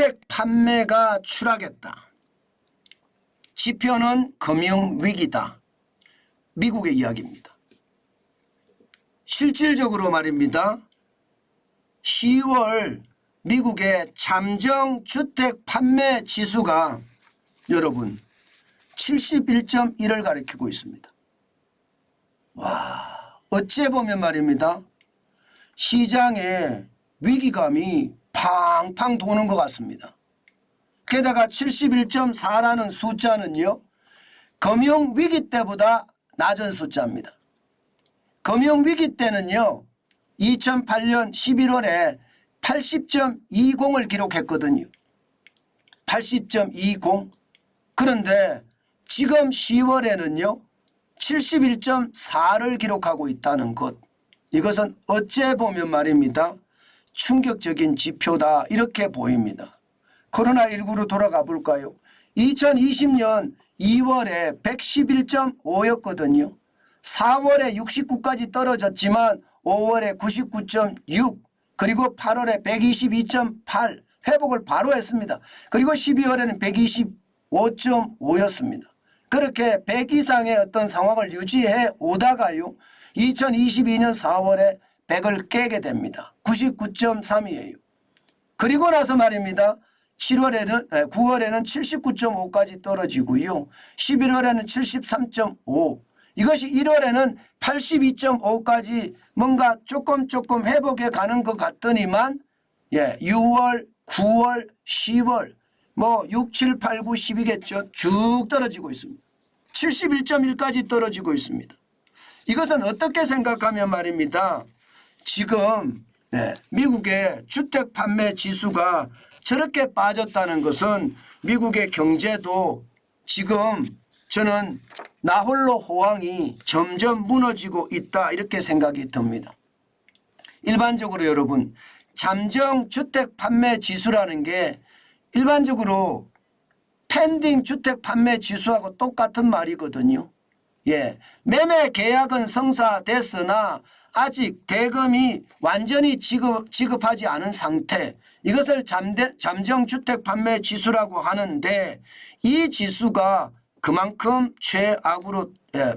주택 판매가 추락했다. 지표는 금융위기다. 미국의 이야기입니다. 실질적으로 말입니다. 10월 미국의 잠정주택 판매 지수가 여러분 71.1을 가리키고 있습니다. 와, 어째 보면 말입니다. 시장에 위기감이 팡팡 도는 것 같습니다. 게다가 71.4라는 숫자는요, 금융위기 때보다 낮은 숫자입니다. 금융위기 때는요, 2008년 11월에 80.20을 기록했거든요. 80.20. 그런데 지금 10월에는요 71.4를 기록하고 있다는 것. 이것은 어째 보면 말입니다. 충격적인 지표다 이렇게 보입니다. 코로나19로 돌아가 볼까요? 2020년 2월에 111.5였거든요. 4월에 69까지 떨어졌지만 5월에 99.6 그리고 8월에 122.8 회복을 바로 했습니다. 그리고 12월에는 125.5였습니다. 그렇게 100 이상의 어떤 상황을 유지해 오다가요 2022년 4월에 100을 깨게 됩니다. 99.3이에요. 그리고 나서 말입니다. 9월에는 79.5까지 떨어지고요. 11월에는 73.5 이것이 1월에는 82.5까지 뭔가 조금 회복해 가는 것 같더니만 6월, 9월, 10월 뭐 6, 7, 8, 9, 10이겠죠. 쭉 떨어지고 있습니다. 71.1까지 떨어지고 있습니다. 이것은 어떻게 생각하면 말입니다. 지금 미국의 주택 판매 지수가 저렇게 빠졌다는 것은 미국의 경제도 지금 저는 나홀로 호황이 점점 무너지고 있다 이렇게 생각이 듭니다. 일반적으로 여러분 잠정 주택 판매 지수라는 게 일반적으로 펜딩 주택 판매 지수하고 똑같은 말이거든요. 매매 계약은 성사됐으나 아직 대금이 완전히 지급하지 않은 상태, 이것을 잠정 주택 판매 지수라고 하는데 이 지수가 그만큼 최악으로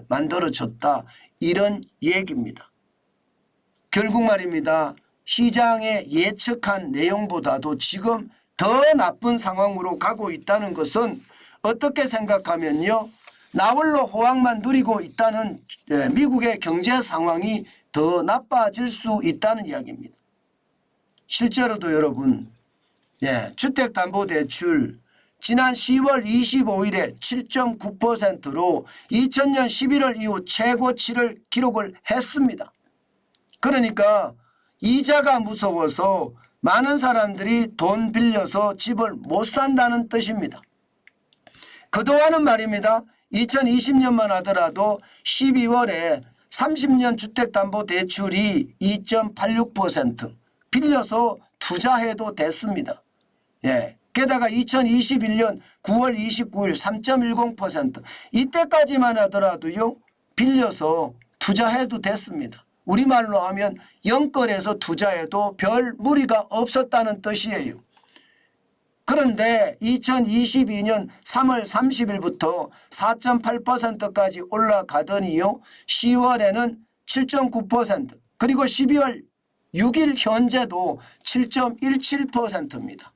만들어졌다 이런 얘기입니다. 결국 말입니다. 시장에 예측한 내용보다도 지금 더 나쁜 상황으로 가고 있다는 것은 어떻게 생각하면요. 나홀로 호황만 누리고 있다는 미국의 경제 상황이 더 나빠질 수 있다는 이야기입니다. 실제로도 여러분 주택담보대출 지난 10월 25일에 7.9%로 2000년 11월 이후 최고치를 기록을 했습니다. 그러니까 이자가 무서워서 많은 사람들이 돈 빌려서 집을 못 산다는 뜻입니다. 그동안은 말입니다. 2020년만 하더라도 12월에 30년 주택담보대출이 2.86% 빌려서 투자해도 됐습니다. 게다가 2021년 9월 29일 3.10% 이때까지만 하더라도요 빌려서 투자해도 됐습니다. 우리말로 하면 영끌해서 투자해도 별 무리가 없었다는 뜻이에요. 그런데 2022년 3월 30일부터 4.8%까지 올라가더니요 10월에는 7.9% 그리고 12월 6일 현재도 7.17%입니다.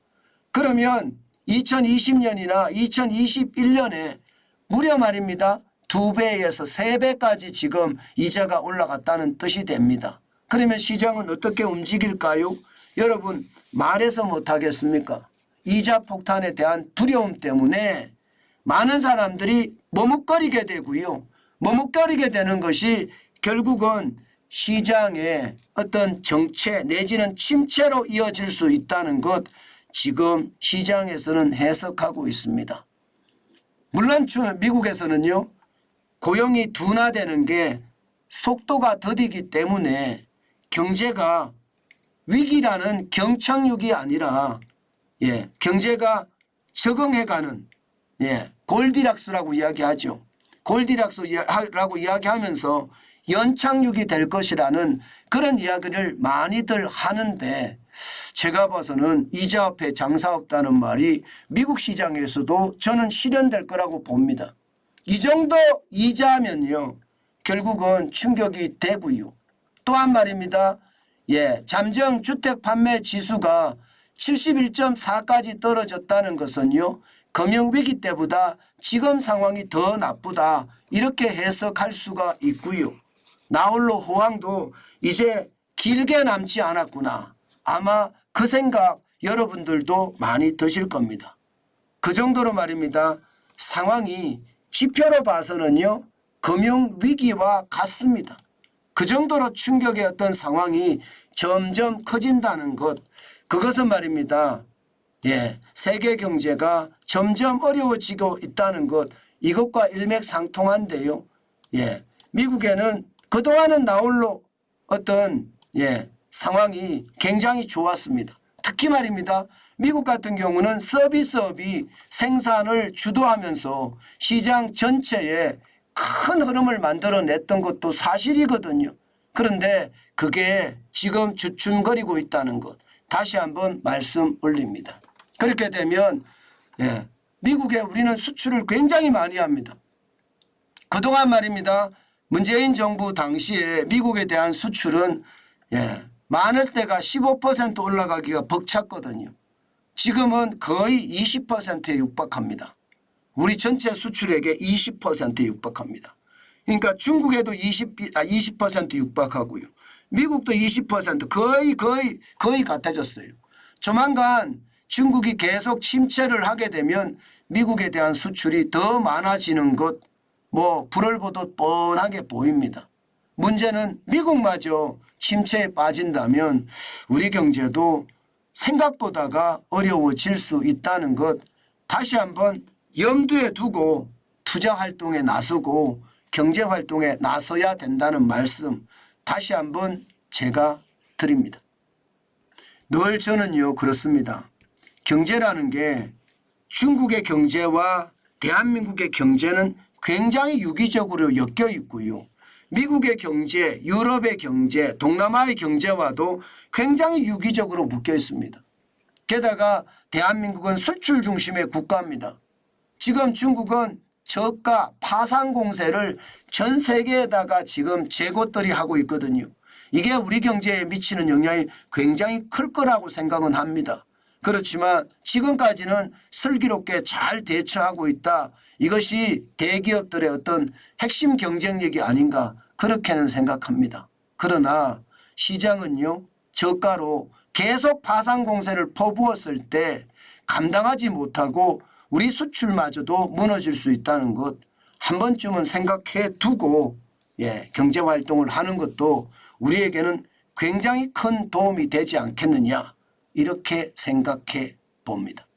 그러면 2020년이나 2021년에 무려 말입니다. 2배에서 3배까지 지금 이자가 올라갔다는 뜻이 됩니다. 그러면 시장은 어떻게 움직일까요? 여러분 말해서 못하겠습니까? 이자 폭탄에 대한 두려움 때문에 많은 사람들이 머뭇거리게 되고요. 머뭇거리게 되는 것이 결국은 시장의 어떤 정체 내지는 침체로 이어질 수 있다는 것 지금 시장에서는 해석하고 있습니다. 물론 미국에서는요. 고용이 둔화되는 게 속도가 더디기 때문에 경제가 위기라는 경착륙이 아니라 경제가 적응해가는 골디락스라고 이야기하죠. 골디락스라고 이야기하면서 연착륙이 될 것이라는 그런 이야기를 많이들 하는데 제가 봐서는 이자 앞에 장사 없다는 말이 미국 시장에서도 저는 실현될 거라고 봅니다. 이 정도 이자면요 결국은 충격이 되고요. 또한 말입니다. 잠정 주택 판매 지수가 71.4까지 떨어졌다는 것은요 금융위기 때보다 지금 상황이 더 나쁘다 이렇게 해석할 수가 있고요. 나홀로 호황도 이제 길게 남지 않았구나. 아마 그 생각 여러분들도 많이 드실 겁니다. 그 정도로 말입니다. 상황이 지표로 봐서는요 금융위기와 같습니다. 그 정도로 충격의 어떤 상황이 점점 커진다는 것, 그것은 말입니다. 세계 경제가 점점 어려워지고 있다는 것, 이것과 일맥상통한데요. 미국에는 그동안은 나홀로 어떤 상황이 굉장히 좋았습니다. 특히 말입니다. 미국 같은 경우는 서비스업이 생산을 주도하면서 시장 전체에 큰 흐름을 만들어냈던 것도 사실이거든요. 그런데 그게 지금 주춤거리고 있다는 것 다시 한번 말씀 올립니다. 그렇게 되면 미국에 우리는 수출을 굉장히 많이 합니다. 그동안 말입니다. 문재인 정부 당시에 미국에 대한 수출은 많을 때가 15% 올라가기가 벅찼거든요. 지금은 거의 20%에 육박합니다. 우리 전체 수출액의 20%에 육박합니다. 그러니까 중국에도 20% 육박하고요. 미국도 20% 거의 같아졌어요. 조만간 중국이 계속 침체를 하게 되면 미국에 대한 수출이 더 많아지는 것 불을 보듯 뻔하게 보입니다. 문제는 미국마저 침체에 빠진다면 우리 경제도 생각보다가 어려워질 수 있다는 것 다시 한번 염두에 두고 투자활동에 나서고 경제활동에 나서야 된다는 말씀 다시 한번 제가 드립니다. 늘 저는요 그렇습니다. 경제라는 게 중국의 경제와 대한민국의 경제는 굉장히 유기적으로 엮여 있고요. 미국의 경제, 유럽의 경제, 동남아의 경제와도 굉장히 유기적으로 묶여 있습니다. 게다가 대한민국은 수출 중심의 국가입니다. 지금 중국은 저가 파산 공세를 전 세계에다가 지금 재고떨이 하고 있거든요. 이게 우리 경제에 미치는 영향이 굉장히 클 거라고 생각은 합니다. 그렇지만 지금까지는 슬기롭게 잘 대처하고 있다. 이것이 대기업들의 어떤 핵심 경쟁력이 아닌가 그렇게는 생각합니다. 그러나 시장은요 저가로 계속 파산 공세를 퍼부었을 때 감당하지 못하고 우리 수출마저도 무너질 수 있다는 것 한 번쯤은 생각해 두고 경제활동을 하는 것도 우리에게는 굉장히 큰 도움이 되지 않겠느냐 이렇게 생각해 봅니다.